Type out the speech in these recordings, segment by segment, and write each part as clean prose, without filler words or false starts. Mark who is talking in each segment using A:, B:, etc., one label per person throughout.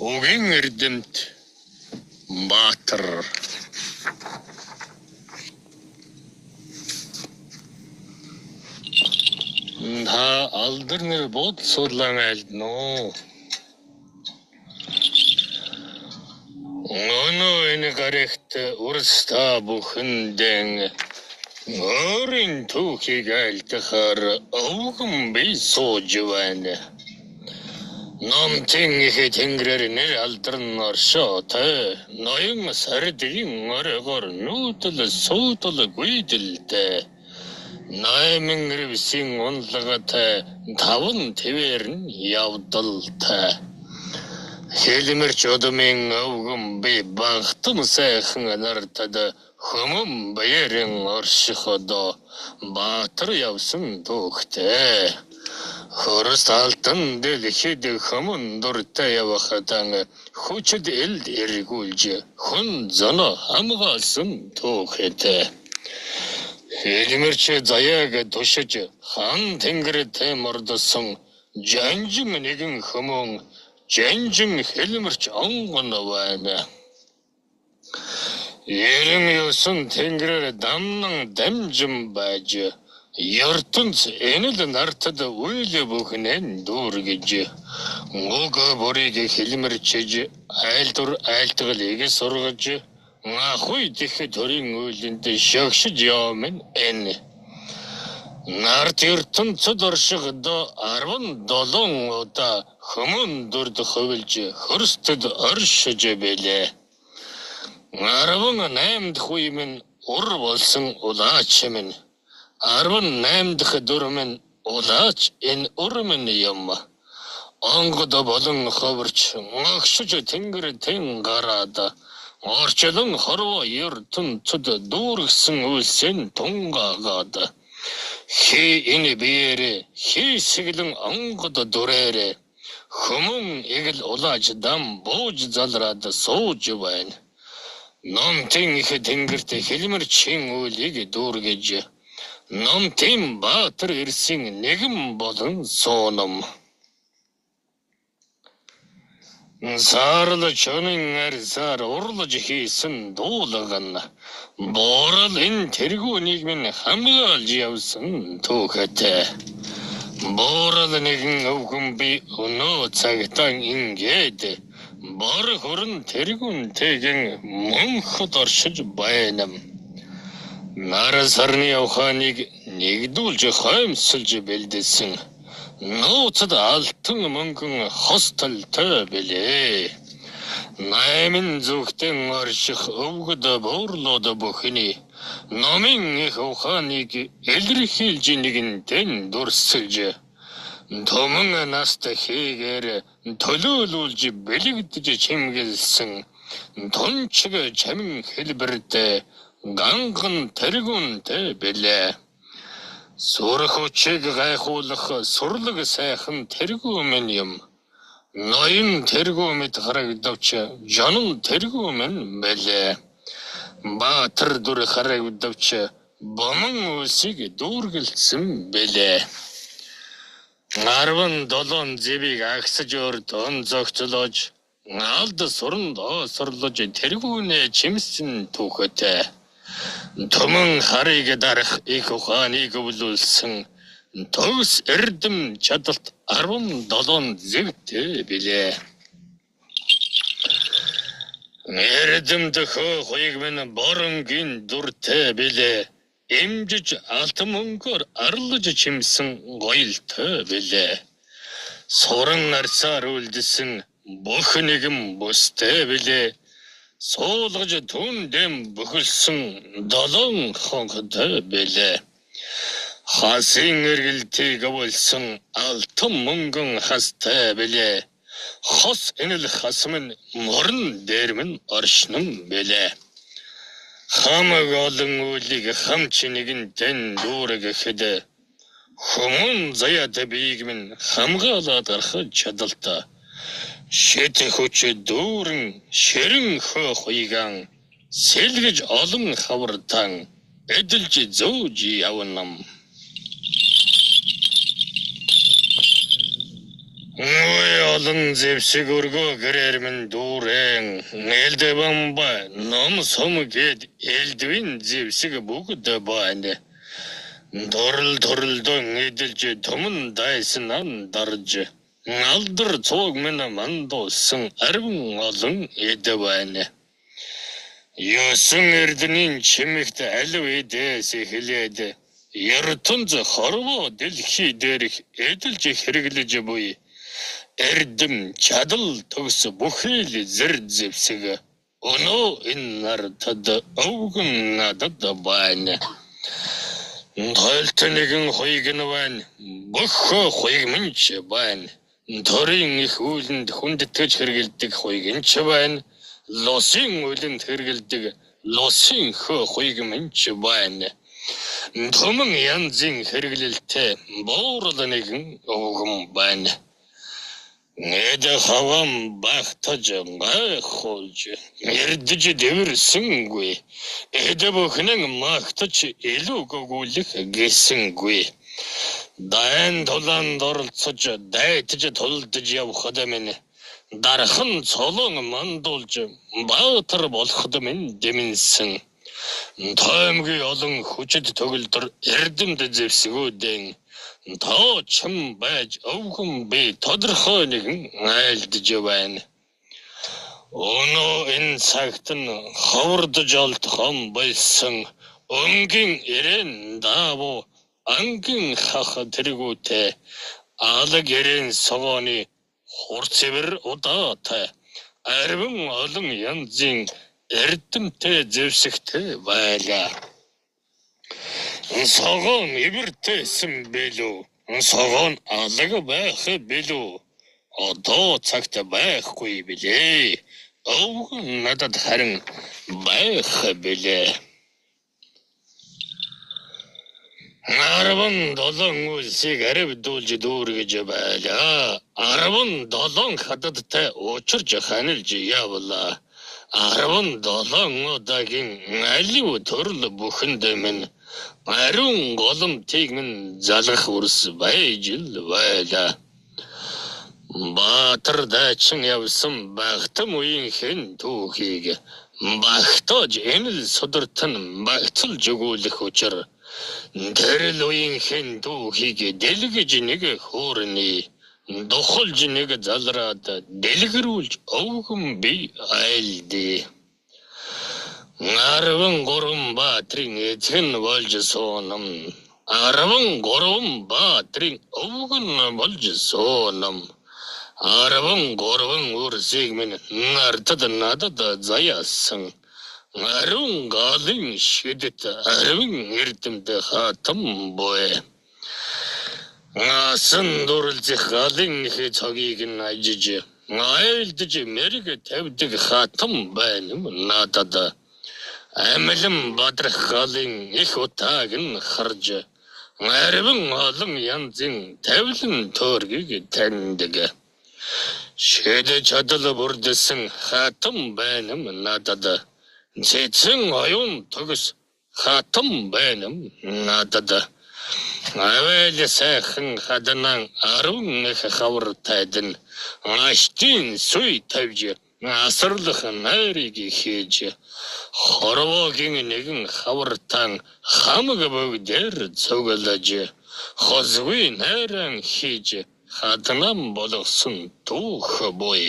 A: Угийн эрдэмт Баатар. Та алдар нэр бод судлан айлдноо. Өнөө энэ гарагт урста бүхэндэн өөрийн түүхийг айлдахаар өвгөн бий сууж байна. Номтын их тэнгэрээр нэр алдарн оршоотой ноён сардгийн оргоор нүүдэл суудал гүйдэлтэй наймын ревсийн унлагатай таван твэр нь явдалтай хэлмэрч одомын өвгөн би багтам сайхан нартад хүмүүн баярын оршиходо Баатар явсан түүхтэй Хөрс алтан дэлхийд хүмүүн дуртай явахтан хүчит элд эргүүлж хүн зоно хамгаалсан түүхтэй хэлмэрч заяаг тушиж хан тэнгэртэй мордсон жанжин нэгэн хүмүүн жанжин хэлмэрч онгон байна. Ерэн юусан тэнгэрээр дамнан дамжин байж ертөнц энэл нартад үйл бүхнэн дүүргэж уг бүрийг хэлмэрчж айлдвар айлтгалыг сургаж ахуй дэх төрийн үйлэнд шогшиж явмын энэ нарт ертөнцөд оршигдо 17 удаа хүмүүн дүрд хөвөлж хөрсtöд оршиж байлээ. 18 дахь үе минь ур болсон улаач минь 18 дахь дүр минь улаач энэ ур минь юм. Онгод болон ховорч огшиж тэнгэр тэн гараад орчлон хорвоо ертөнцөд дүүргсэн үлсэн тунгаагаад хи энэ биеэрэ хийсгэлэн онгод дүрээрэ хүмүүн игэл улааж дам бууж залраад сууж байна. Номтын их тэнгэрт хэлмэрчийн үйлийг дүүргэж Номтын Баатар ирсэн нэгэн болон сууном. Саарл чонын арсаар урлаж хийсэн дуулаган борол энэ тэргүүнийг минь хамгаалж явсан түүхтэй. Борол нэгэн өвгөн би өнөө цагтаа ингээд бор хөрн тэргүүнтэйгэн мөнхөд оршиж байна. Нар сарны ухааныг нэгдүүлж хоомсолж бэлдсэн нууцад алтан мөнгөн хостолтой билээ. Наймын зүгтэн орших өвгөд буурлууд бүхний номын их ухааныг илэрхийлж нэгэнтэн дурсалж томон наст хийгээр төлөөлүүлж бэлэгдэж чимгэлсэн тончг чамин хэлбэртэй ганган тэргүүнтэй билээ. Сурахучиг гайхуулах сурлаг сайхан тэргүү минь юм. Ноён тэргүү мэт харагдавч жанан тэргүү минь билээ. Баатар дүр харагдавч бомон үлсийг дүүргэлсэн билээ. 17 зэвийг агсаж өрд онцогцлож алд суранд осорлож тэргүүнээ чимсэн түүхтэй. Томон харыг дарах их ухааныг өвлүүлсэн төгс эрдэм чадалт 17 зэвтэй билээ. Эрдэмд хөөхийг минь боронгийн дүртэй билээ. Имжиж алт мөнгөөр арлаж чимсэн гоёлтой билээ. Суран арсаар үлдсэн бүх нэгэн бүстэй билээ. Суулгаж түндэм бүхэлсэн 7 хонхтой билээ. Хасын эргэлтийг авуулсан алтан мөнгөн хастай билээ. Хос энэл хасмын морн дээрмэн оршнон билээ. Хамаг олон үлийг хамч нэгэнтэн дүүргэхэд хүмүүн заяад биеиг минь хамгаалаад гарах чадалтай. Шит хүч дүүрэн ширэн хөөхүйгэн сэлгэж олон хавартан эдэлж зөөж явнам. Ой олон зэвсэг өргөө гэрээр минь дүүрэн нээлдэ бамба ном сом гээд элдвин зэвсэг бүгд байна. Дорл эдэлж томон дайсан дарж алдар цог минь мандуулсан арвин олон эд байна. Ёсон эрдэнийн чимэгт алив эдээс эхлээд ертөнц хорвоо дэлхий дээрх эдэлж хэрэглэж буй эрдэм чадал төгс бүхэл зэр зэвсэг өнөө энэ нартад өвгөн надад байна. Тойлт нэгэн хуйг нь байна. Бөхөө хуйг минь ч байна. Төрийн их үйлэнд хүндэтгэж хэрэгэлдэг хуйг нь ч байна. Лосын үйлэнд хэрэгэлдэг лосын хөө хуйг минь ч байна. Төмөн янзын хэрэглэлтэй буурал нэгэн өвгөн байна. Нэд хавам багтаж гайхуулж эрдэж дэвэрсэнгүй. Эд бүхнэн магтаж илүү гүгүүлэх гэсэнгүй. Дайн тулаанд оролцож дайтж тулдж явхад минь дархан цолон мандуулж баатар болоход минь дэмэнсэн. Таймгийн олон хүчит төгөлдөр эрдэмд зэвсгүүдэн тоо чим байж өвгөн би тодорхой нэгэн айлдж байна. Өнөө энэ цагт нь ховрдож олдхон болсон өнгийн ирээн даавуу ангийн хах тэргүүтэй алаг ирээн согооны хурцэвэр удаатай арвин олон янзын эрдэмтэй зэвсэгтэй байлаа. Согоон ивэртэйсэн бэлүү. Согоон алаг байх бэлүү. Одоо цагт байхгүй билээ. Өвгөн надад харин байх билээ. 17 үлсийг аривдуулж дүүргэж байлаа. 17 хададтай учирж ханилж явлаа. 17 удаагийн алив төрөл бүхэнд минь ариун голомтыг минь залгах үрс байж л байлаа. Баатар дайчин явсан багтам үеийнхэн түүхийг багтаж энэл судартан багталж өгүүлэх учир тэрл үеийнхэн түүхийг дэлгэж нэг хөөрний дохолж нэг залраад дэлгэрүүлж өвгөн би айлдээ. 13 баатрин эзэн болж соонам. 13 баатрин өвгөн болж соонам. 13 үрсийг минь нартад надад заяасан. Арун галын шидэт арвин эрдэмд хатам бой. Асан дурлзэх галын цогийг нь ажиж айлдж мэрэг тавьдаг хатам байна надад. Амлам бадрах галын их утааг нь харж арвин олон янзын тавилан төргийг таньдаг. Шэдэ чадал бүрдэсэн хатам байна надад. Цэцэн оюун төгс хатам байна надад. Авээл сайхан хаданан 10 их хавар тайдан аштин суй тавьж асарлах найрыг хийж хорвоогийн нэгэн хавартан хамаг бүгдээр цуглаж хозгүй найран хийж хатнам болгосон түүх буй.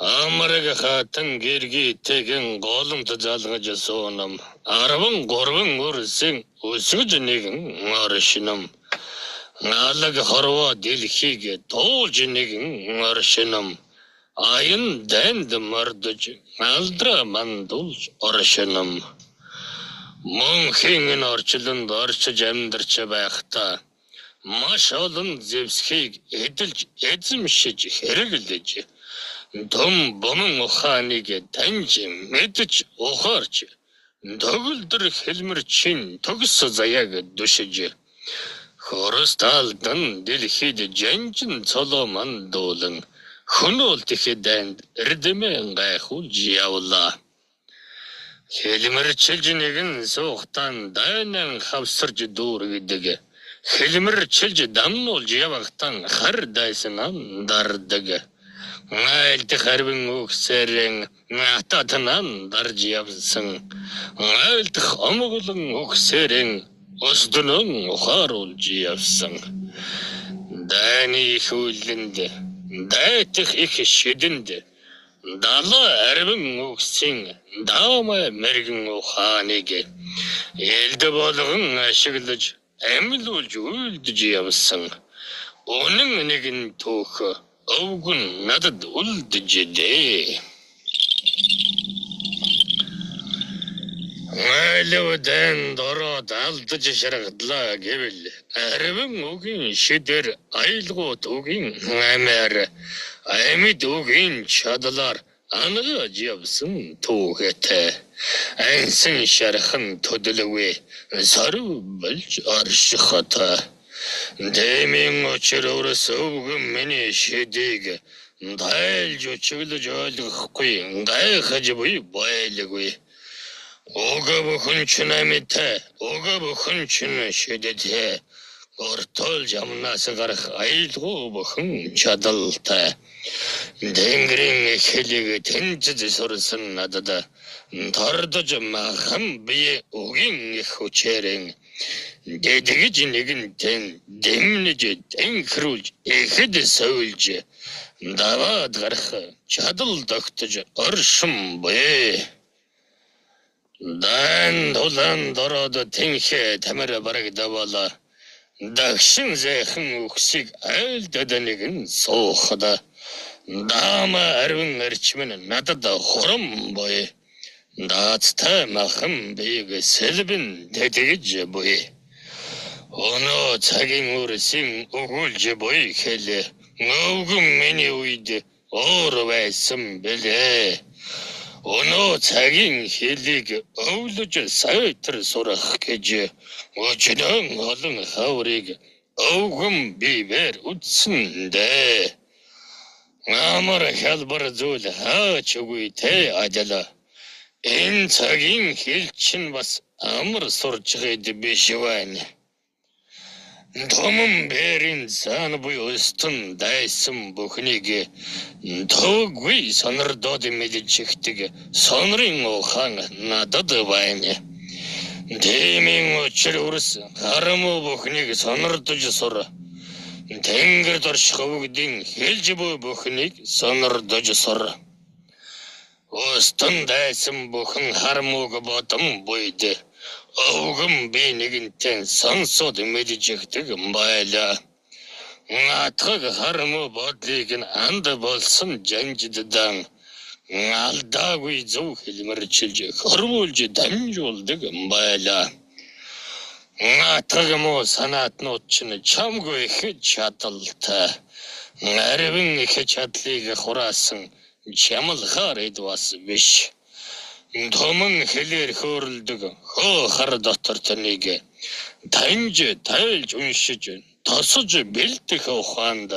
A: Амраг хатан гэрги тэгэн голомт залгаж соонам. 13 үрсэн өсгөж нэгэн оршинам. Алаг хорвоо дэлхийг туулж нэгэн оршинам. Аян данд мордож алдра мандулж оршинам. Мөнхийн орчлонд орчиж амьдарч байхдаа маш олон зэвсхийг эдэлж эзэмшиж хэрэглэж Дом бомон ухааныг таньж мэдж ухаарч төгөлдөр хэлмэрчин төгс заяаг дүшиж хоросталдан дэлхийд жанжин цолоо мандуулан хөнөөлт ихэдэнд эрдэмэн гайхуулж явлаа. Хэлмэрчилж нэгэн суухтан дайнан хавсарж дүүргэдэг Хэлмэрчилж дамнуулж явахтан хар дайсанан дардаг. Айлт харвин өгсэрэн нататанан дарж явсан. Айлт хомголон өгсэрэн өсдөнөн ухааруулж явсан. Дайны их үлэнд дайтах их шидэнд далаа арвин өгсөн даама мэргэн ухааныг элд болгон ашиглаж амьлуулж үлдэж явсан. Үнэн нэгэн түүх өвгөн надад үлдэж дээ. Айлвдан дороод алдаж шаргадлаа гэвэл арвин үгийн шидэр айлгууд үгийн амаар амьд үгийн чадлаар ангааж явсан түүхэтэй ансан шархан төдөлгүй сарв болж оршихота дэмийн очроорос өвгөн миний шидийг дайлж өчөглөж ойлгохгүй гайхаж буй байлгүй. Ога бүхэн чинамитай, ога бүхэн чин шидэтэй, гортол жамнаас гарах айлгуу бүхэн чадалтай. Дэнгэрийн эхлийг тэнцэж сурсан надад тардаж махан бие угийн их хүчээрэн дэдгэж нэгэнтэн дэмнэж дэнхрүүлж ихэд сөүлж даваад гарах чадал тогтож оршин бие. Дан дулан дороод тэнхээ тамир барагдавала дагшин зайхан үхсийг айлдад нэгэн суухада даама арвин арчмын надад хурам бой даацтай махан бийг сэлбэн тэтгэж бой өнөө цагийн үрсийн өгүүлж бой хэлэ өвгөн миний үед уур байсан бэлээ. Өнөө цагийн хэлийг өвлөж сайтар сурах гэж өчнөн олон хаврыг өвгөн бивэр үтсэн дээ. Амар хялбар зүйл хаач үгүй тэ ажила. Энэ цагийн хэл чинь бас амар сурч хэд биш байна. Томон бэрин сан буй өстөн дайсан бүхнийг төггүй сонордод мэдчихдэг сонрын ухаан надад байна. Дэмийн очир үрс хараму бүхнийг сонордож сур. Тэнгэр дорших бүгдийн хэлж буй бүхнийг сонордож сур. Өстөн дайсан бүхэн харамуг бодон буйд. Өвгөн би нэгэнтэн сонсоод мэдчихдэг байлаа. Наатхаг хараму бодлыг нь анд болсон жанжиддан алдаагүй зөв хэлмэрчилж хөрвүүлж дамжуулдаг байлаа. Наатхаг мо санаатнууд чинь чамгүй их чадалтай. Арвин их чадлыг хураасан чамлахаар эдвас биш. Томон хэлээр хөөрөлдөг хөө хар дотор таныг таньж тайлж уншиж тосож бэлдэх ухаанд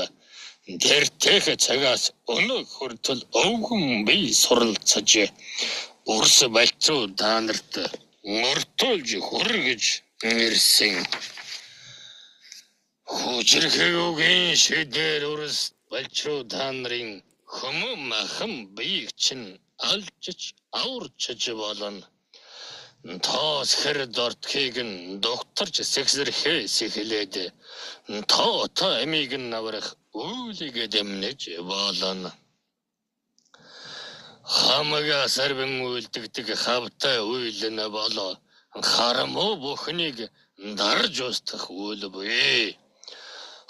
A: дэртэх цагаас өнөө хүртэл өвгөн бие суралцаж урс балцуу даанарт мөртүүлж хүргэж ирсэн. Хүчрхэгүүгийн шидээр урс балцуу даанарын хөмөн махан биег чинь алжиж аварчж болно. Тоос хэр дортхийг нь докторч сексэрхээс хэлээд та амийг нь аврах үүлийг дэмнэж болно. Хамага сарвэн үлдэгдэг хавтай үйл нь болоо хараму бүхнийг дарж устгах үйл буй.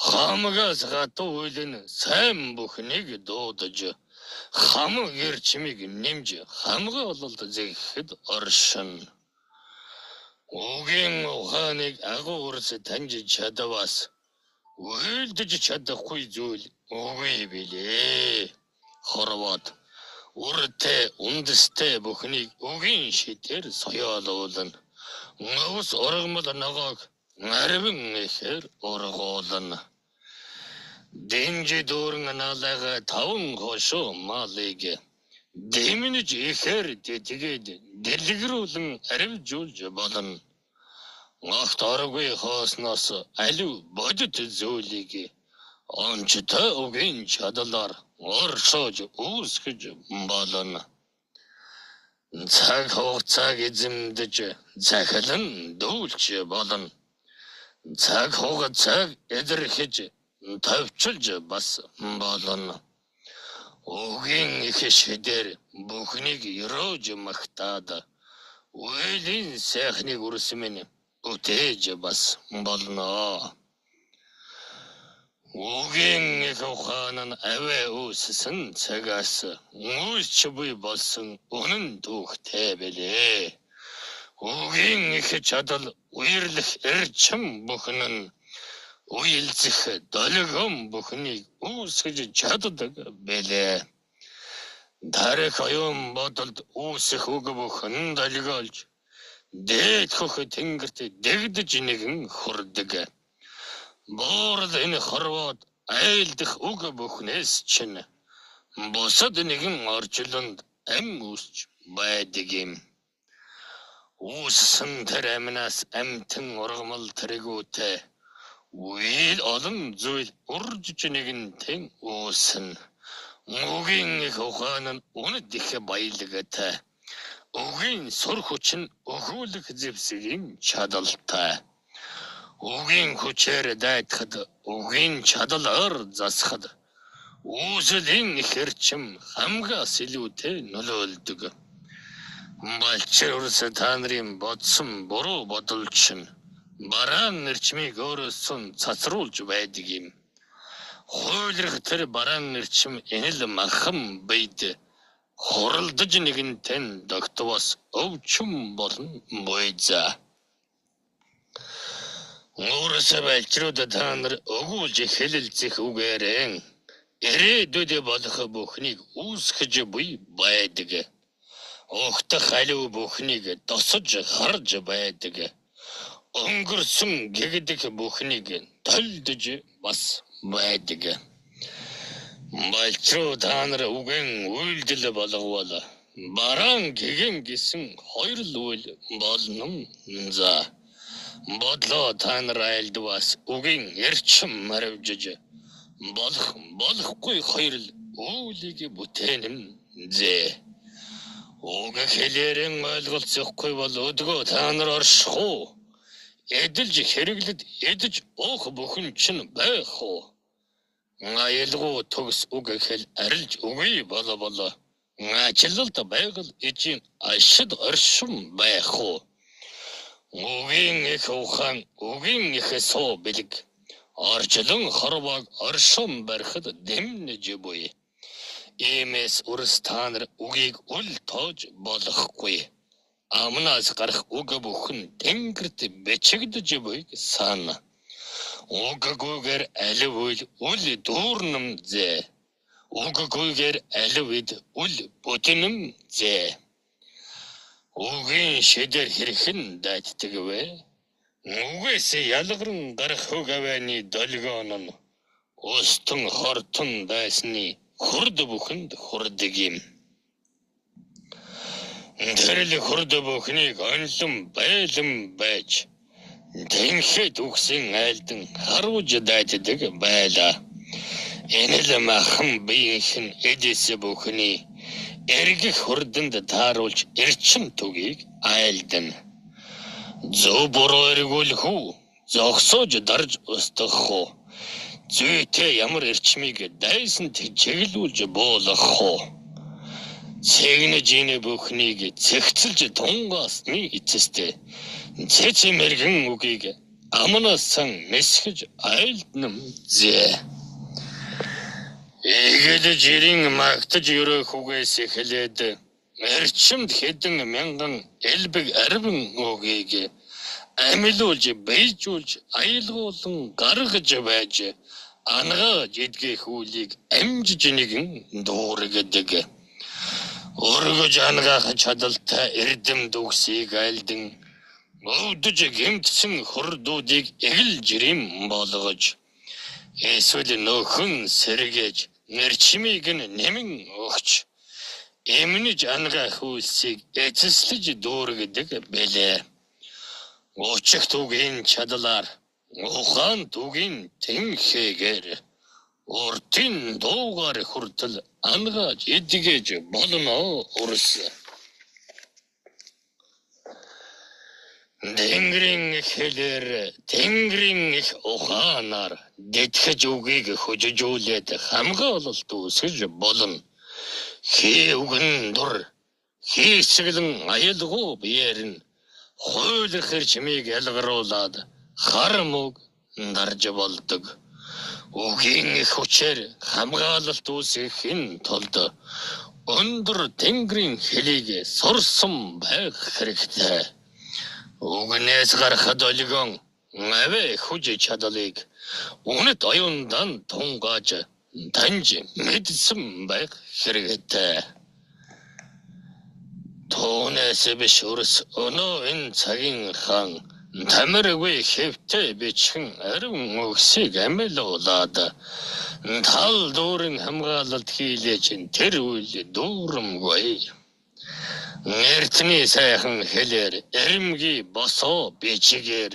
A: Хамагаас гадуу үйл нь сайн бүхнийг дуудаж хамаг гэрчмийг нэмж хамгаа ололд зэхэд оршин. Угийн ухааныг агуурс таньж чадвас үлдэж чадахгүй зүйл үгүй билээ. Хорвоод үртэй үндэстэй бүхнийг үгийн шидээр соёолуулна. Нөвс ургамал ногоог арвин ихэр ургуулна. Дэмжи дүүрэн наалага таван хошоо малыг дэмнэж ихэр тэгээд дэлгэрүүлэн арвжуулж болно. Огт оргүй хоосноос аливаа бодит зүйлийг онцтой үгийн чадлаар оршиж үүсгэж болно. Цаг хугацааг эзэмдэж захилан дүүлж болно. Цаг хугацааг эдэрхэж товчилж бас болно. Үгийн их шидээр бүхнийг өрөөж магтаад үеийн сайхныг үрсмэн бүтээж бас болно. Үгийн их ухаан нь аваа үүссэн цагаас үүсч буй болсон үнэн түүхтэй бэлээ. Үгийн их чадал үерлэх эрчим бүхэн нь уйлзэх долгион бүхнийг үүсгэж чаддаг бэлээ. Дарах оюун бодолд үүсэх үг бүхэн долгиолж дээд хөх тэнгэрт дэгдэж нэгэн хүрдэг. Боорл энэ хорвоод айлдах үг бүхнээс чинь бусад нэгэн орчлонд ам үүсч байдаг юм. Үүссэн тэр амнаас амтэн ургамал тэргүүтэй үйл олон зүйл уржж нэгэнтэн үүсэн. Үгийн их ухаан нь үнэт их баялагтай. Үгийн сур хүч нь өгүүлэх зэвсгийн чадалтай. Үгийн хүчээр дайдахад үгийн чадлаар засахад үүслийн их эрчим хамгаас илүүтэй нөлөөлдөг. Балчир урс та нарын бодсон буруу бодолч нь бараан эрчмийг өөрөөс цацруулж байдаг юм. Хуйлрах тэр бараан эрчим энэл махан бийд хуралдаж нэгэнтэн догтвос өвчм болон буйза. Өөрөөс балчрууд та нар өгүүлж хэлэлцэх үгээрэн ирээдүйд болох бүхнийг үүсгэж буй байдаг. Огтх алив бүхнийг тосож харж байдаг. Өнгөрсөн гэгдэх бүхнийг толдож бас байдаг. Балчруу та нар үгэн үйлдэл болговол бараан гэгэн гэсэн хоёр л үйл болно. За бодлоо та нар айлдвас үгийн эрчим маравжиж болохгүй хоёр л үүлийг бүтээнэм зээ. Уг хэлээрэн ойлголцохгүй бол өдгөө та нар орших уу? Эдэлж хэрэглэд эдэж уух бүхэн чинь байх уу? Айлгуу төгс үг хэл арилж үгүй болоо. Аачлалт байгаль ижийн ашид оршин байх уу? Үгийн их ухаан, үгийн их суу бэлэг. Орчлон хорвоог оршин барихад дэмнэж буй. Иймээс үрс та нар үгийг үл тоож болохгүй. Амнаас гарах үг бүхэн тэнгэрт бичигдэж буйг сана. Үггүйгээр алив үл дүүрнэм зээ. Үггүйгээр алив ид үл бүтэнэм зээ. Үгийн шидэр хэрхэн дайтдаг вэ? Үгээс ялгарн гарах хөг авааны долгион нь устон хортон байсны хурд бүхэнд хурдаг юм. Тэрл хурд бүхнийг онлон байлан байж тэнхэд үгсэн айлдан харуулж дайтдаг байлаа. Энэ л махан биеийн эдэс бүхний эргэх хурданд тааруулж эрчим түгийг айлдан. Зөв буруу эргүүлэх үү? Зогсоож дарж устгах уу? Зүйтэй ямар эрчмийг дайсан чиглүүлж буулгах уу? Цэгнэж энэ бүхнийг цэгцэлж тунгаасны эцэстээ цэцэмэргэн үгийг амнасан мэсгэж айлднам зээ. Эгэлж ирэн магтаж өрөөх үгээс эхлээд эрчимд хэдэн мянган элбэг арвин үгийг амилуулж бийжүүлж аялгуулан гаргаж байж ангааж идгэх үлийг амжиж нэгэн дуургадаг. Өргөж ангаах чадалтай эрдэм дүгсийг айлдан өвдөж гэмтсэн хурдуудыг эгэлжирэм болгож эсвэл нөхөн сэргээж нэрчмийг нэмэн өгч эмнэж ангаах үлсийг эцэслэж дуургадаг бэлээ. Уучиг түгийн чадлаар ухаан түгийн тэнхээгээр уртын дуугаар хүртэл ангааж эдгэж болно урс. Тэнгэрийн хэлээр тэнгэрийн их ухаанаар дэтгэж үгийг хөжжүүлээд хамгаалалт үүсгэж болно. Хийвгэн дур хийсгэлэн аялгуу биеэр нь хууль хэрчмийг ялгаруулад хар мөг дарж болдог. Үгийн их хүчээр хамгаалалт үүсгэхийн тулд өндөр тэнгэрийн хэлийг сурсан байх хэрэгтэй. Үгнээс гарахад олгон авэ хүж чадлыг үнэт оюундан тунгааж таньж мэдсэн байх хэрэгтэй. Түүнээс биш өрс өнөө энэ цагийн хаан тамиргүй хэвтэй бичхэн ариун өгсийг амилуулаад тал дүүрэн хамгаалалт хийлээч тэр үйл дүүрэмгүй. Эртний сайхан хэлээр эрэмги босоо бичгээр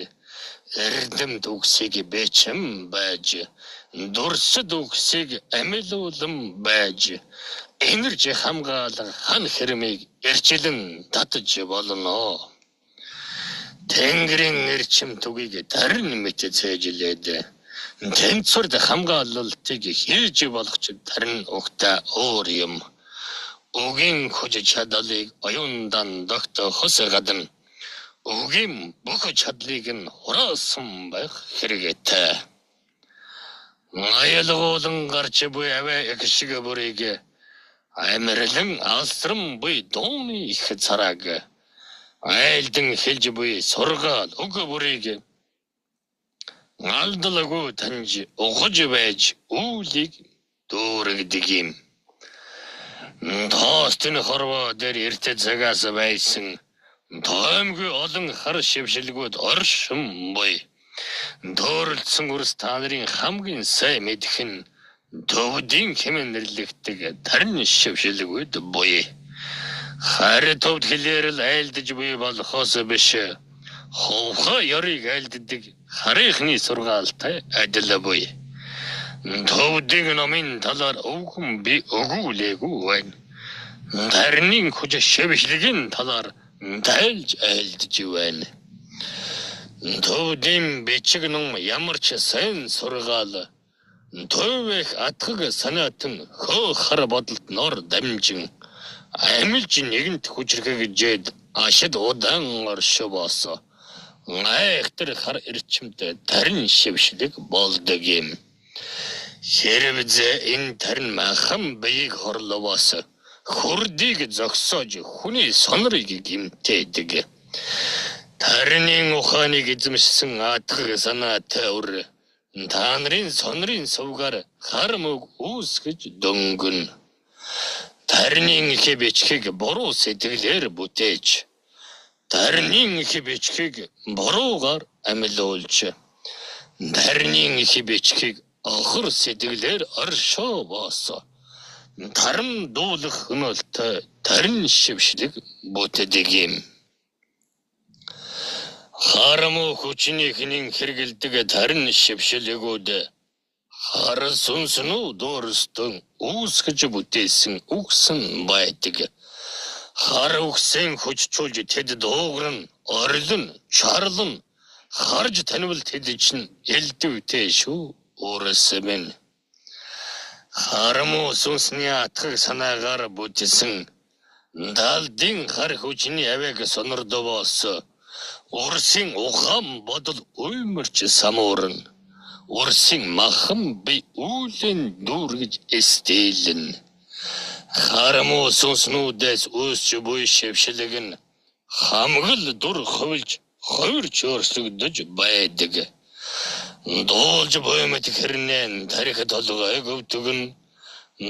A: эрдэм төгсийг бичэм байж дурсад үгсийг амилуулан байж энерж хамгаалан хан хэрмийг эрчилэн татж болно. Тэнгэрийн эрчим түгийг тарин мэт цээжлээд тэнцвэрд хамгаалалтыг хийж болгоч тарин угтаа өөр юм. Үгийн хүч чадлыг оюундан догт хос гадна үгийн бүх чадлыг нь хураасан байх хэрэгтэй. Аялгуулан гарч буй авэ их шиг бүрийг амирлан алсрам буй дууны их цараг айлдан хэлж буй сургаал уг бүрийг алдалгүй таньж угаж байж үүлийг дүүргдэг юм. Тоостын хорвоо дээр эртэ цагаас байсан тоомгүй олон хар шившилгүүд оршин буй. Дөөрлцсөн үрс та нарын хамгийн сайн мэдэх нь төвдийн хэмээн нэрлэгдэг тарин шившилгүүд буй. Хар төвд хэлээр л айлдж буй болохоос биш хувха ярыг айлддаг харийнхны сургаалтай адил буй. Төвдийн номын талаар өвгөн би өгүүлээгүй байна. Таринын хүч шившлэгийн талаар тайлж айлдж байна. Төвдийн бичиг ном ямар ч сайн сургаал төвөх атгаг санаатан хөө хар бодолд нор дамжин амилж нэгэнт хүчрхэгжээд ашид удаан оршивоосо гайхтар хар эрчимд тарин шившлэг болдог юм. Хэрвээ энэ тарин махан биеийг хорловоос хурдыг зогсоож хүний сонрыг гимтээдэг. Таринын ухааныг эзэмшсэн атгаг санаатай өр та нарын сонрын сувгаар хар мөг үүсгэж дөнгөн. Таринын их бичгийг буруу сэтгэлээр бүтээж таринын их бичгийг буруугаар амилуулж таринын их бичгийг охор сэтгэлээр оршоовоосо тарин дуулах хөнөөлтөй тарин шившлэг бүтдэг юм. Хараму хүчнийхний хэрэгэлдэг тарин шившлэгүүд хар сүнснүү дуурстан үүсгэж бүтээсэн үгсэн байдаг. Хар үгсэн хүччүүлж тэд дуугран орлон чарлан харж танивал тэд чинь элдвтэй шүү өөрөөсөө. Хараму сүнсний атгаг санаагаар бүтсэн далдын хар хүчний авяг сонордовоос урсын ухаан бодол уймарч самуурн урсын махан би үүлэн дүүргэж эстээлэн. Хараму сүнснүүдээс үүсч буй шившлэг нь хамгал дур хувилж хувирч өөрчлөгдөж байдаг. Дуулж буй мэт хэрнэн тарих толгой гөвтгөн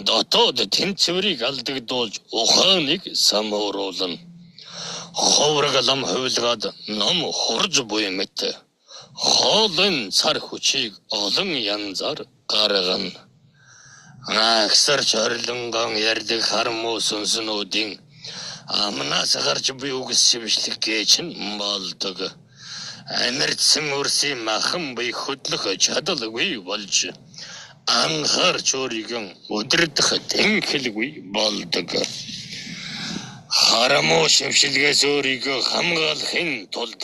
A: дотоод тэнцвэрийг алдагдуулж ухааныг самууруулна. Ховрог лам хувилгаад ном хурж буй мэт хоолын цар хүчийг олон янзаар гаргана. Агсар чорлонгон ярддаг хараму сүнснүүдийн амнаас гарч буй үгс шившлэг гэж болдог. Амьдсан өрсийн махан бие хөдлөх чадалгүй болж анхаарч өөрийгөө өдөрдөх тэнхэлгүй болдог. Харамуу шившилгээс өөрийгөө хамгаалахын тулд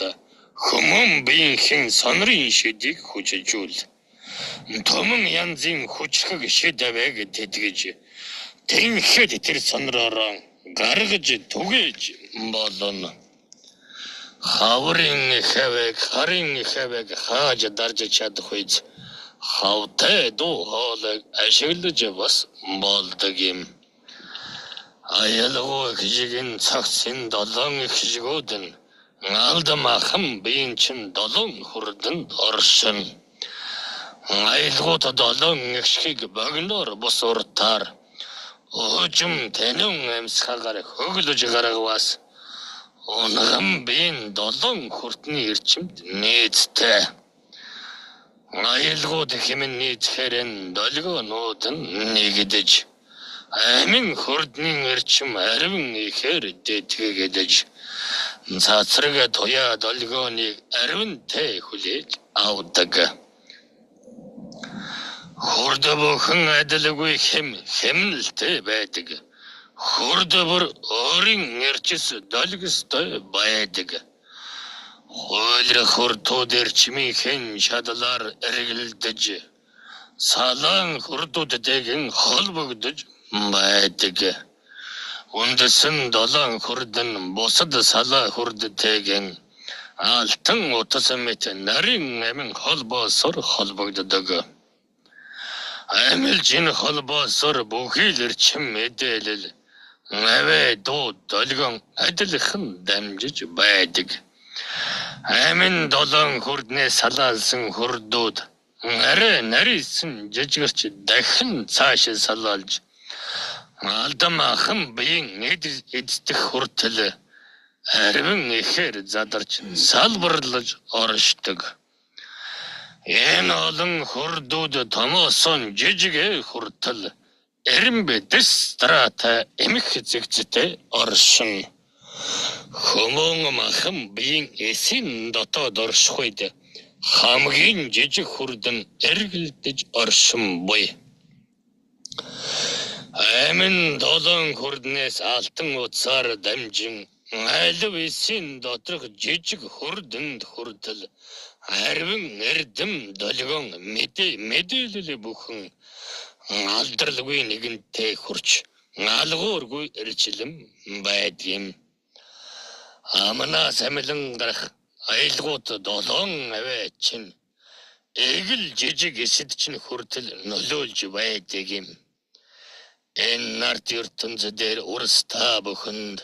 A: хүмүүн биеийн сонрын шидийг хүчжүүл. Томон янзын хүчрхэг шид авээг тэтгэж тэнхэд тэр сонророо гаргаж түгээж болно. Хаврын хэвэг харын хэвэг хааж дарж чадах үед хавтай дуу хоолойг ашиглаж бас болдог юм. Аялгүй хижигэн цагсын 7 их хижгүүд нь алдамахан биеийн чин 7 хурданд оршин. Аялгууд 7 ихшгийг богиноор бус уртаар өөжим тэнэн амьсгагаар хөглөж гаргавас. Унган биеийн 7 хүртний эрчимд нийцтэй. Аялгууд хэмээн нийцэхэрэн долгионууд нь нэгдэж амин хурдны эрчим ариван ихээр дэтгэгдэж цацраг туяа долгионыг аривантай хүлээж авдаг. Хурд бүхэн адилгүй хэмнэлтэй байдаг. Хурд бүр өөрийн эрчис долгостой байдаг. Хойлох хурдууд эрчмийн шадлаар эргэлдэж салаан хурдуудтэйгэн холбогдож байдаг. Үндэсэн 7 хурдан бусад салаа хурдтэйгэн алтан утас мэт нарийн амин холбоосоор холбогддог. Амилжин холбоосоор бүхий л эрчим мэдээлэл авэ дуу долгион адилхан дамжиж байдаг. Амин 7 хурднээ салаалсан хурдууд арай нарийсан жижигэрч дахин цааш салаалж алдамахан биеийн эддэх хүртэл ариван ихээр задарч салбарлаж оршдог. Энэ олон хурдууд томоосон жижиг хүртэл эрэмбэ дистрата эмх зэгцтэй оршин. Хүмүүн махан биеийн эсийн дотоод орших үед хамгийн жижиг хурдан эргэлдэж оршин буй. Амин 7 хурднээс алтан утсаар дамжин алив эсийн доторх жижиг хурданд хүртэл ариван эрдэм долгион мэдээлэл бүхэн алдралгүй нэгэнтэй хурч алгуургүй эрчилэн байдгийм. Амнаас амилан гарах аялгууд 7 авэ чин эгэл жижиг эсэд чин хүртэл нөлөөлж байдаг юм. Энэ нарт ертөнц дээр урстаа бүхэнд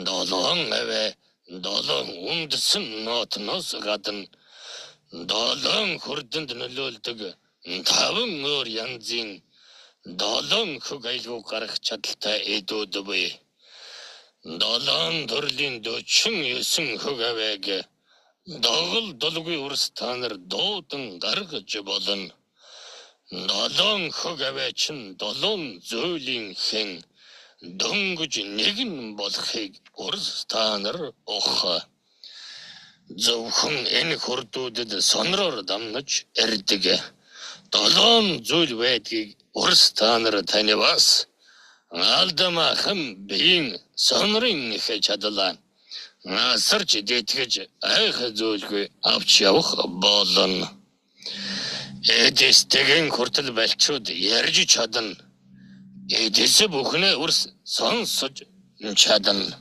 A: 7 авэ 7 үндсэн нотноос гадна 7 хурданд нөлөөлдөг 5 өөр янзын 7 хөг аялгуу гарах чадaltaй эдүүд буй. 7 төрлийн 49 хөг авээг догол долгүй урстанаар дуудан гаргаж болно. 7 хөг авэ чин 7 зөүлийн хэн дөнгөж нэгэн болохыг урстанаар ухаа. Зөвхөн энэ хурдуудад сонроор дамнаж эрдэг. 7 зүйл байдгийг урстанаар танивас. Алдамахан биеийн сонрын их чадлаа насарч дэтгэж айх зүйлгүй авч явах болно. Эдэстэгэн хүртэл балчууд ярьж чадна. Эдэс бүхнээ үрс сонсож чадна.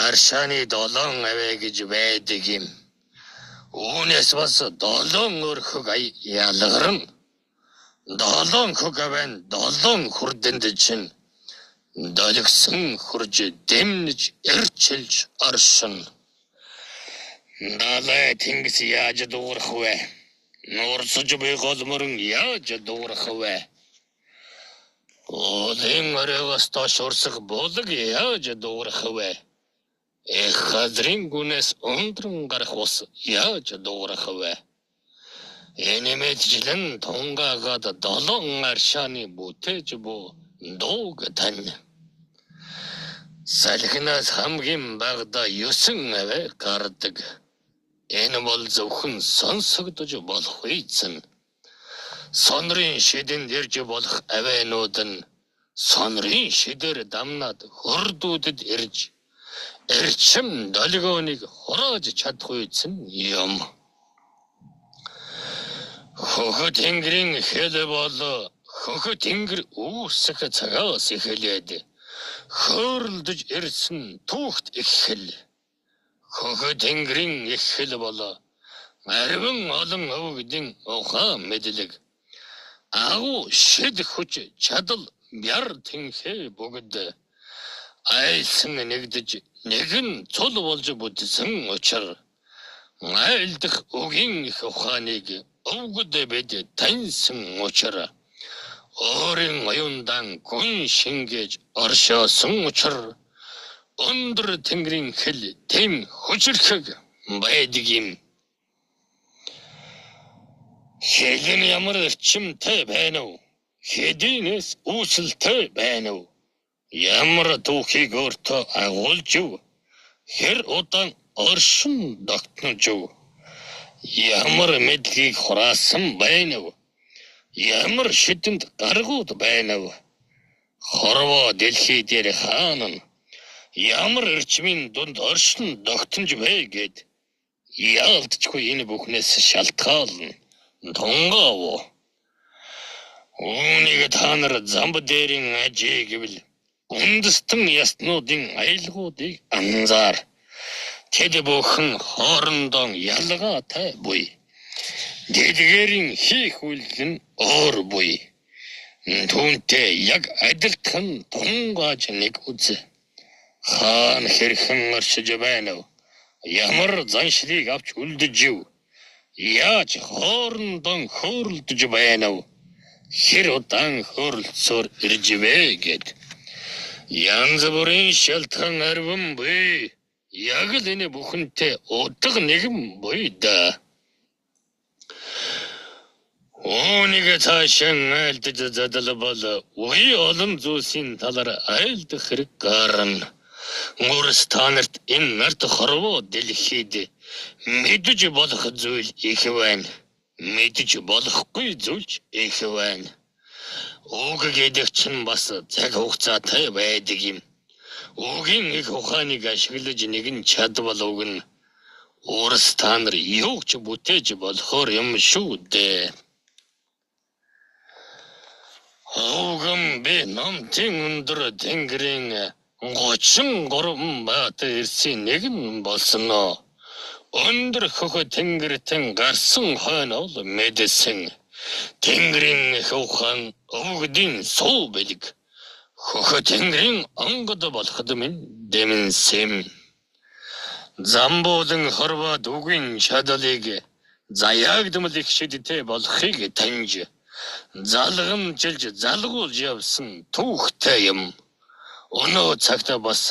A: Аршааны 7 авэ гэж байдаг юм. Үүнээс бас 7 өөр хөг ялгарна. 7 хөг авэн 7 хурданд чин долгсон хурж дэмнэж эрчилж оршин. Далай тэнгис яаж дуурах вэ? Нуурсаж буй голморон яаж дуурах вэ? Олон оройгоос доош урсах булаг яаж дуурах вэ? Эх газрын гүнээс ундран гарах ус яаж дуурах вэ? Энэ мэджилэн тунгаагаад 7 аршааны бүтээж буу дууг тань. Салхинаас хамгийн багада 9 авэ гардаг. Энэ бол зөвхөн сонсогдож болох үйцэн. Сонрын шидэнд ирж болох авианууд нь сонрын шидээр дамнаад хөрдүүдэд ирж эрчим долгионыг хурааж чадах үйцэн юм. Хөхөт тэнгэрийн хэл бол хөхөт тэнгэр үүсэх цагаас эхлээд хөөрөлдөж ирсэн түүхт эхэл. Хөхөт тэнгэрийн эхэл бол арвин олон өвгдийн ухаан мэдлэг. Агуу шид хүч чадал бяр тэнхээ бүгд айлсан нэгдэж нэгэн цул болж бүтсэн учир айлдах үгийн их ухааныг өвгд бид таньсан учир өөрийн оюундан гүн шингээж оршоосон учир өндөр тэнгэрийн хэл тэм хүчрхэг байдаг юм. Хэлэн ямар эрчимтэй байна уу? Хэдийнээс үүсэлтэй байна уу? Ямар түүхийг өөртөө агуулж юу? Хэр удаан оршин тогтнож юу? Ямар мэдлэгийг хураасан байна уу? Ямар шидэнд гаргууд байна уу? Хорвоо дэлхий дээр хаана нь ямар эрчмийн дунд оршин тогтнож вэ гэд яалтчгүй энэ бүхнээс шалтгаална. Тонгоо. Үүнийг та нар замб дээрийн ажиг гэвэл үндэстэн ястнуудын аялгуудыг анзаар. Тэд бүхэн хоорондоо ялгаатай буй. Дэдгэрийн хийх үйлдэл нь өөр буй. Түүнтэй яг адилхан тунгааж нэг үз. Хаан хэрхэн оршиж байна вэ? Ямар заншлыг авч үлдэж юу? Яаж хоорондоо хөөрөлдөж байна вэ? Хэр удаан хөөрөлцөөр ирж вэ гэд. Янз бүрийн шалтгаан арван буй. Яг л энэ бүхэнтэй утга нэгэн буй да. Үүнийг цаашаа айлдаж задалбал үе олон зүйлсийн талаар айлдах хэрэг гарна. Мөрс танарт энэ нарт хорвоо дэлхийд мэдэж болох зүйл их байна. Мэдэж болохгүй зүйл их байна. Уг гэдэг чинь бас цаг хугацаатай байдаг юм. Угийн их ухааныг ашиглаж нэгэн чадвал уг нь өөрс та нар юу ч бүтээж болохоор юм шүү дээ. Уган би намтын өндөр тэнгэрийн 33 бат ирсэн нэгэн болсноо. Өндөр хөхөт тэнгэртэн гарсан хойно л мэдсэн. Тэнгэрийн их ухаан өвгдийн суу бэлэг. Хөхөт тэнгэрийн онгод болоход минь дэмэнсэм. Замбуулан хорвоо дүгийн чадлыг заяагдмал их шидтэй болохыг таньж залгамжилж залгуулж явсан түүхтэй юм. Өнөө цагт бас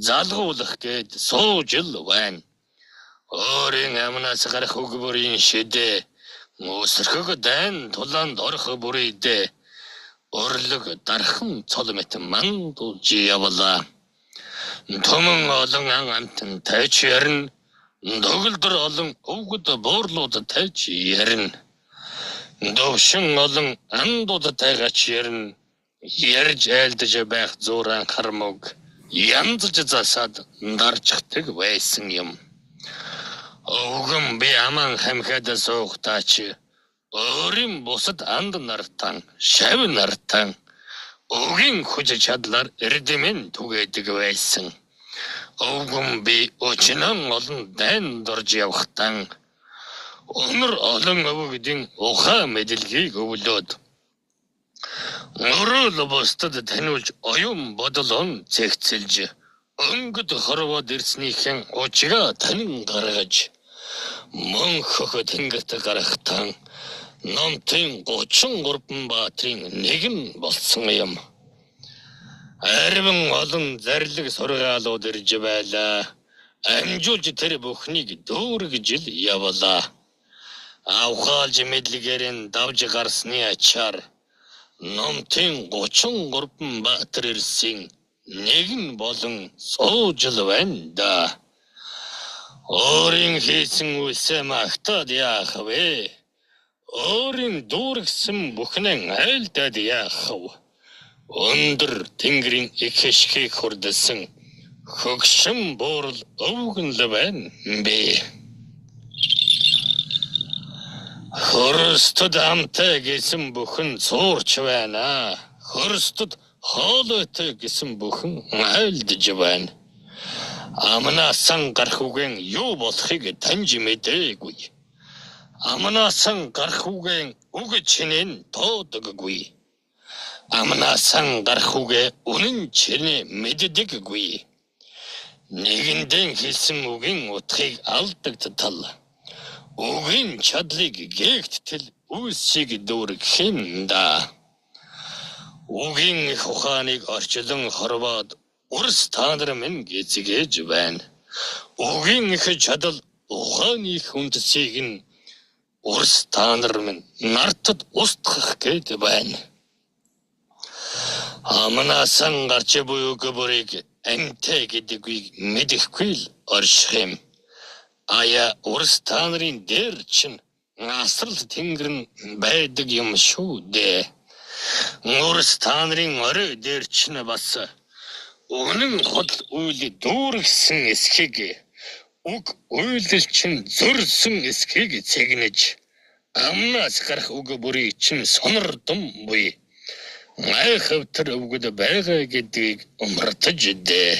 A: залгуулах гээд сууж л байна. Өөрийн амнаас гарах үг бүрийн шидэ өсөрхөг дайн тулаанд орох бүрийдээ өрлөг дархан цол мэт мандуулж явлаа. Төмөн олон амтан тайч ярин дөгөлдөр олон өвгд буурлууд тайч ярин довшин олон андууд тайгач ярин ярьж айлдаж байх зууран хармог янзж засаад дарчдаг байсан юм. Өвгөн би аман хамхад суугтаач өөрийн бусад анд нартан шав нартан өгийн хүч чадлаар эрдэмэн түгээдэг байсан. Өвгөн би өчнөн олон дайн дорж явахтан өнөр олон өвгдийн ухаан мэдлэгийг өвлөөд өрөөл бусдад таниулж оюун бодлон цэгцэлж өнгөд хорвоод ирснийхэн учгаа танин гаргаж мөн хөхөт тэнгэрт гарахтан номтын 33 баатрын нэгэн болсон юм. Арвин олон зарлиг сургаалууд ирж байлаа. Амжуулж тэр бүхнийг дүүргэж л явлаа. Авхаалж мэдлэгэрэн давж гарсны ачаар номтын 33 баатар ирсэн нэгэн болон сууж л байна да. Өөрийн хийсэн үйлсээ магтаад яах вэ? Өөрийн дүүргэсэн бүхнээ айлдаад яах вэ? Өндөр тэнгэрийн их хишгийг хүрдэсэн хөгшин буурал өвгөн л байна би. Хөрстөд амтай гэсэн бүхэн цуурч байна. Хөрстөд хоолойтой гэсэн бүхэн айлдж байна. Амнаасан гарах үгэн юу болохыг таньж мэдээгүй. Амнаасан гарах үгэн үг чинэн тоодоггүй. Амнаасан гарах үгэ үнэн чинэ мэддэггүй. Нэгэндэн хэлсэн үгийн утгыг алдагдтал. Үгийн чадлыг гээгттэл үүсийг дүүргэх да. Үгийн их ухааныг орчлон хорвоод урс таанар минь гэцгээж байна. Үгийн их чадал ухааны их үндсийг нь урс таанар минь нартад устгах гээд байна. Амнаасан гарч буй үг бүрийг амтай гэдгийг мэдэхгүй л орших юм. Ая урс таанарын дээр чинь асрал тэнгэр нь байдаг юм шүү дээ. Урс таанарын орой дээр чинь бас үнэн хол үйл дүүргсэн эсхийг үг үйлдэл чинь зөрсөн эсхийг цэгнэж амнаас гарах үг бүрийг чинь сонирдом буй. Айхавтар өвгөд байгаа гэдгийг умартаж дээ.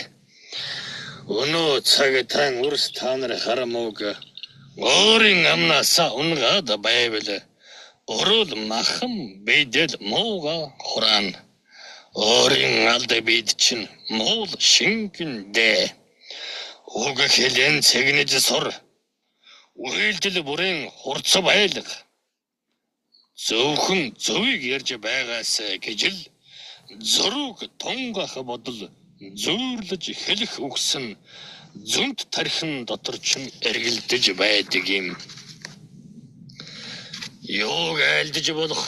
A: Өнөө цагтан урс таанар харамуг өөрийн амнаасаа унгаад байвал өрөөл махан бидэл мууга хураан. Өөрийн алд бид чинь муул шингэндээ. Уг хэлэн цэгнэж сур. Үйлдэл бүрийн хурц байлга. Зөвхөн зөвийг ярьж байгаас гэж л зөрүүг тунгах бодол зөөрлөж хэлэх үгсэн зүнт тархин дотор ч эргэлдэж байдаг юм. Юуг айлдж болох,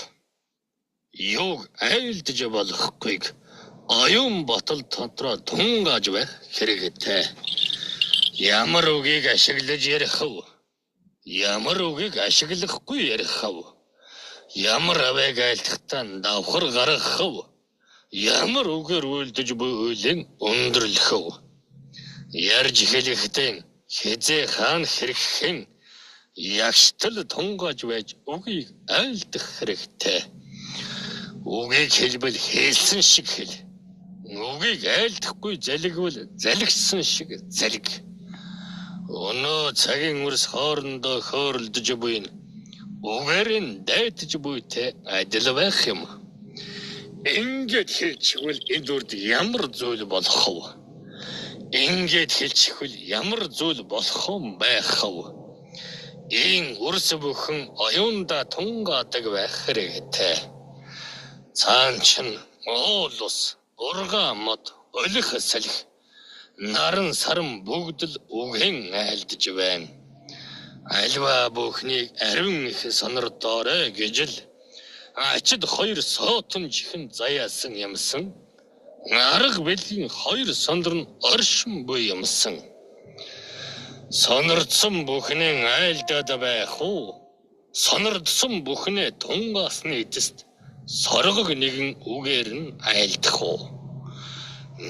A: юуг айлдж болохгүйг оюун ботал дотроо тунгааж байх хэрэгтэй. Ямар үгийг ашиглаж ярих вэ? Ямар үгийг ашиглахгүй ярих вэ? Ямар авыг айлтгатаа давхар гаргах вэ? Ямар үгээр үйлдэж буй үйлэн өндөрлөх вэ? Ярьж хэлэхдээ хизээ хаан хэрэгхэн ягштал тунгааж байж үгийг айлдах хэрэгтэй. Үгийг хэлбэл хэлсэн шиг хэл. Үгийг айлдахгүй залгивал залгсан шиг залг. Өнөө цагийн үрс хоорондоо хөөрөлдөж буй үгээр нь дайтж буйтэй адил байх юм. Ингээд хэлчихвэл энэ үрд ямар зүйл болох вэ? Ингээд хэлчихвэл ямар зүйл болох юм байх вэ? Ийн үрс бүхэн оюунда тунгаадаг байх хэрэгтэй. Цаан чин оолус, ургаа мод, олих салхи, наран саран бүгд л үгэн айлдж байна. Альва бүхнийг ариун их сонирдоорой гэж л ачид хоёр соотон чихэн заяасан юмсан. Арга бэлгийн хоёр сонор нь оршин буй юмсан. Сонирдсон бүхнээ айлдаад байх уу? Сонирдсон бүхнээ тунгаасны эцэст соргог нэгэн үгээр нь айлдах уу?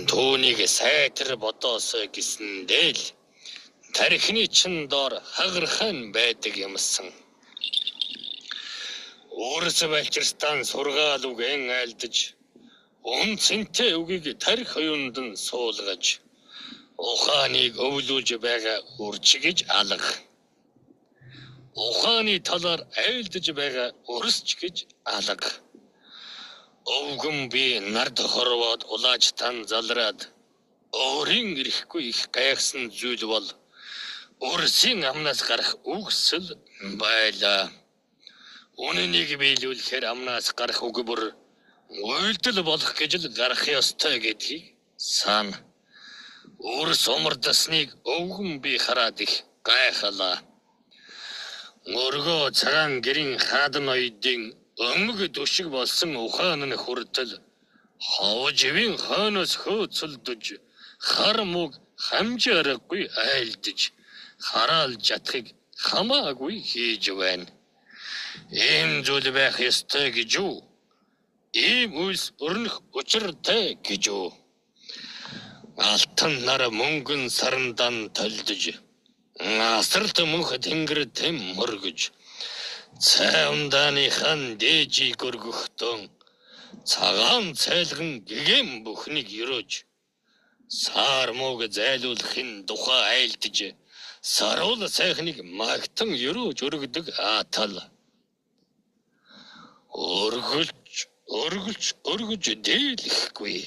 A: Түүнийг сайтар бодоосоо гэсэндээ л тархины чин доор хагархан байдаг юмсан. Өөрөөс байлчирстан сургаал үгэн айлдаж үнцэнтэй үгийг тарих оюунд нь суулгаж ухааныг өвлүүлж байгаа үрчгэж алга. Ухааны талаар айлдаж байгаа өрсч гэж алга. Өвгөн би нард хорвоод улааж тан залраад өөрийн ирэхгүй их гайхсан зүйл бол өрсийн амнаас гарах үгсэл байла. Үнэнийг биелүүлэхээр амнаас гарах үг бүр үйлдэл болох гэж л гарах ёстой гэдгийг сан. Өрс умардасныг өвгөн би хараад их гайхалаа. Өргөө цагаан гэрийн хаадан оёдын өмг төшиг болсон ухаан нь хүртэл ховживын хойноос хөөцөлдөж хар мөг хамжаарахгүй айлдж хараалж чадахыг хамаагүй хийж байна. Ийм зүйл байх ёстой гэж юу? Ийм үйлс өрнөх учиртай гэж юу? Алтан нар мөнгөн сарандан толдож, асралт мөнх тэнгэр тэм мөргөж, цай ундааныхан дээжийг өргөхдөн, цагаан цайлган гэгэм бүхнийг ерөөж, сар мууг зайлуулахын тухай айлдж, саруул сайхныг магтан ерөөж өргөдөг атал. Өргөж дийлэхгүй.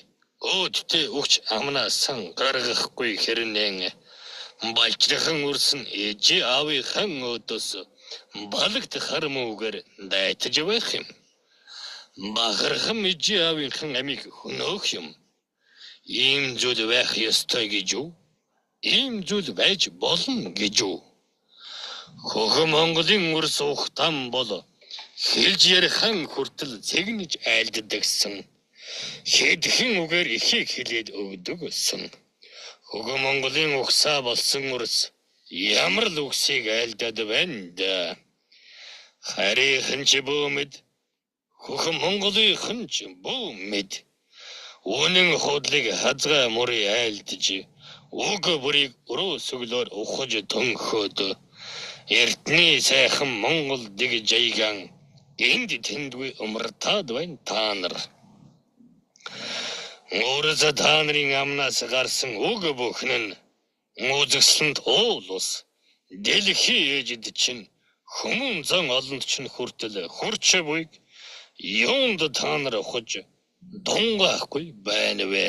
A: Өөдтэй өгч амнасан гаргахгүй хэрнэн балжрахан үрсэн ээжи аавынхан өдөөс балагт хармуугаар дайтаж байх юм. Бахархан ээжи аавынхан амиг хөнөөх юм. Ийм зүйл байх ёстой гэж юу? Ийм зүйл байж болно гэж юу? Хөхөн Монголын үрс ухтан бол хэлж ярихан хүртэл цэгнэж айлддагсан. Хэдхэн үгээр ихийг хэлээд өгдөг гэсэн. Хөгөн Монголын угсаа болсон үрс ямар л үгсийг айлдаад байна да. Харийнхан ч бөөмэд, хөхөн Монголынхан ч бөөмэд. Үнэн худлыг хазгай мөрий айлдж, үг бүрийг өрөө сөглөөр ухаж төнхөөд, эртний сайхан Монгол дэг жайган энд тэндгүй умартаад байна та нар. Өөрөөсөө та нарын амнаас гарсан үг бүхэн нь үзэсгэлэнт уулус дэлхий ээжид чинь хүмүүн зан олонд чинь хүртэл хурч буйг юунд та нар ухаж дунгаахгүй байна вэ?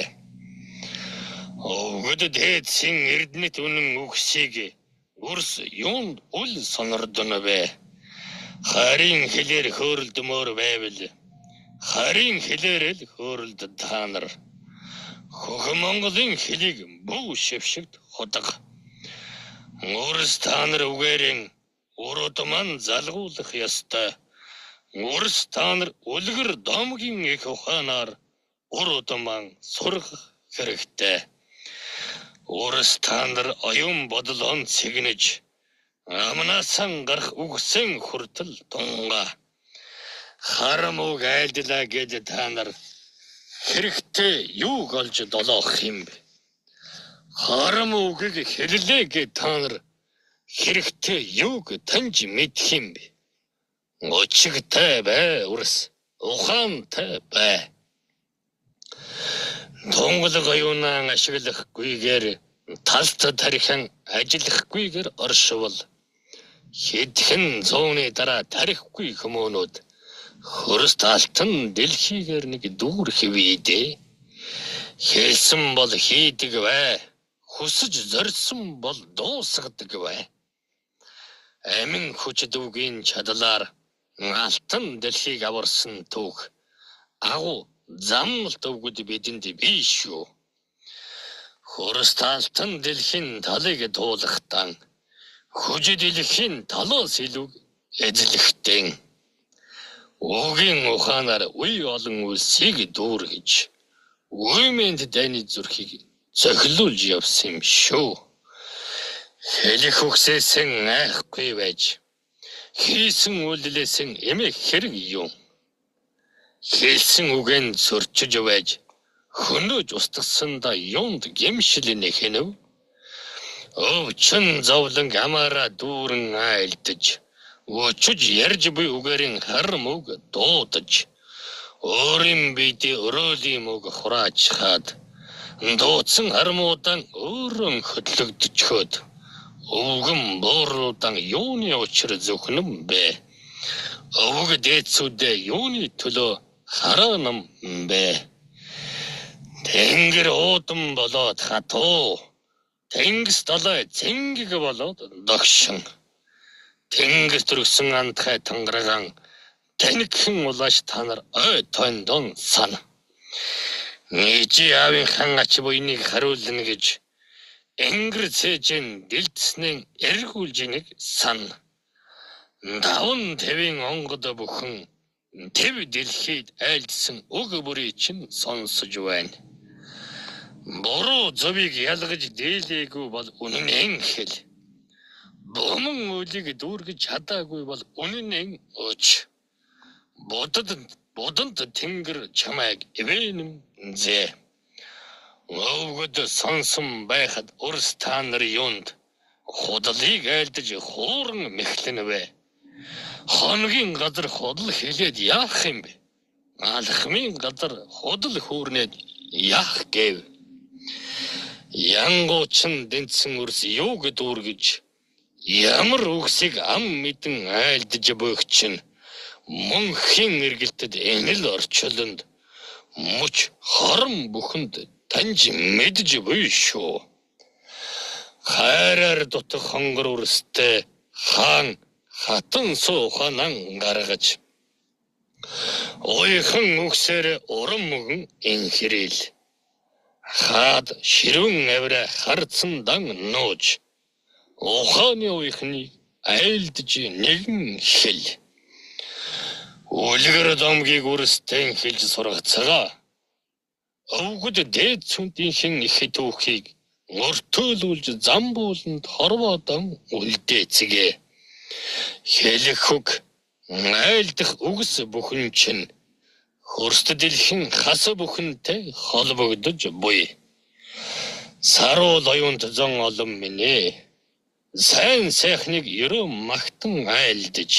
A: Өгд дээдсийн эрдэнэт үнэн үгсийг үрс юунд үл сонордоно вэ? Харин хэлээр хөөрөлдөмөр байвал харин хэлээр л хөөрөлд та нар. Хөхөн Монголын хэлийг бүү шившигт худаг. Үрс та нар үгээрэн уруудман залгуулах ёстой. Үрс та нар үлгэр домгийн их ухаанаар уруудман сурах хэрэгтэй. Үрс та нар оюун бодлон цэгнэж, амнаасан гарах үгсэн хүртэл тунга. Харамуг айлдлаа гэж та нар хэрэгтэй юуг олж долоох юм бэ? Харамугийг хэллээ гэж та нар хэрэгтэй юуг таньж мэдэх юм бэ? Өчигтэй бай үрс, ухаантай бай. Тунгалаг оюунаа ашиглахгүйгээр, талт тарихын ажиллахгүйгээр оршвол хэдхэн зууны дараа тарихгүй хүмүүнүүд хөрс алтан дэлхийгээр нэг дүүр хэвийдээ. Хэлсэн бол хийдэг бай. Хүсэж зорьсон бол дуусгадаг бай. Амин хүч дүүгийн чадлаар алтан дэлхийг аварсан түүх агуу замналт өвгөд бидэнд биш шүү. Хөрс алтан дэлхийн талыг дуулахтан хүч дэлхийн талаас илүү эзлэхтэн. Үгийн ухаанаар үе олон үлсийг дүүргэж, үемэнд дайны зүрхийг цохилуулж явсан юм шүү. Хэлэх үгсээсэн айхгүй байж, хийсэн үйлдэлээсэн эмээх хэрэг юм. Хэлсэн үгэн зөрчиж байж, хөнөөж устгасандаа юунд гэмшил нэхэнэв? Өвчин зовлон амаараа дүүрэн айлдаж, өчөж ярьж буй үгээрийн хармуг дуудаж, өөрийн биедээ өрөөлийн мөг хурааж хаад, дуудсан хармуудан өөрөн хөдлөгдөчхөөд, өвгөн бууруудан юуны учир зөвхнөм бэ? Өвг дээдсүүдээ юуны төлөө хараанам бэ? Тэнгэр уудам болоод хатуу, тэнгис далай цэнгэг болоод догшин. Тэнгис төргсөн антхай тангараган танигхэн улааш та нар ой тондон сана. Нижи аавынхан ач буйныг харуулна гэж энгэр цээжэн дэлдснэн эргүүлжинийг сан. Даван тэвийн онгод бүхэн тэв дэлхийд айлдсан үг бүрий чинь сонсож байна. Буруу зөвийг ялгаж дээлээгүй бол үнэн хэл. Бомон үлийг дүүргэж чадаагүй бол үнэнэн өч. Бодонд тэнгэр чамайг ивэнэм зэ. Өвгөд сонсон байхад урс та нар юунд худлыг айлдаж хууран мэхлэнвэ. Хоногийн газар худал хэлээд яах юм бэ? Алхмын газар худал хүүрнээд яах гэв? Янгуучин дэнцэн үрс юуг дүүргэж ямар үгсийг ам мэдэн айлдаж буйх чинь мөнхийн эргэлтэд энэл орчлонд муч хорон бүхэнд таньж мэдж буй шүү. Хайраар дутах хонгор үрстэй хаан хатан сууханан гаргаж ойхон үгсээр урам мөгөн инхэрэл хаад ширүүн авра харцсан дан нууж ухааны ойхны айлдж нэгэн хэл үлгэр домгийг үрстэй хэлж сургацгаа өвгөд дээд цүнтийнхэн их түүхийг мөртөөлүүлж замбууланд хорвоодан үлдээцгээ хэлэх үг айлдах үгс бүхэн чинь хөрст дэлхэн хас бүхэнтэй холбогдож буй. Саруул оюунт зон олон минь сайн сайхныг ерөө магтан айлдаж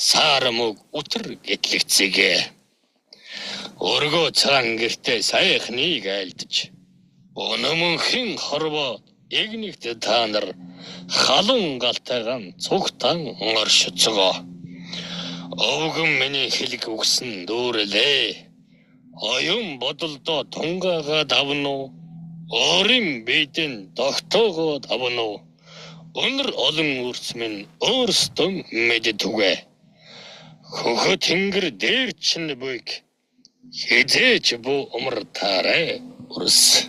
A: саарамог утар гэтлэгцгээ. Өргөө цагаан гэртээ сайхныг айлдаж өнөмөнхийн хорвоо игнэгт та нар халуун галтайгаан цугтан оршицгоо. Өвгөн миний хэлэг үгсэн дүүрэлээ. Оюун бодолдоо тунгаага давно. Орим бэдэн тогтоогоо давно. Өнөр олон үрс минь өөрсдөө мэддэгвэ. Хөхө тэнгэр дээр чинь буйг хизээч бу умартаарэ үрс.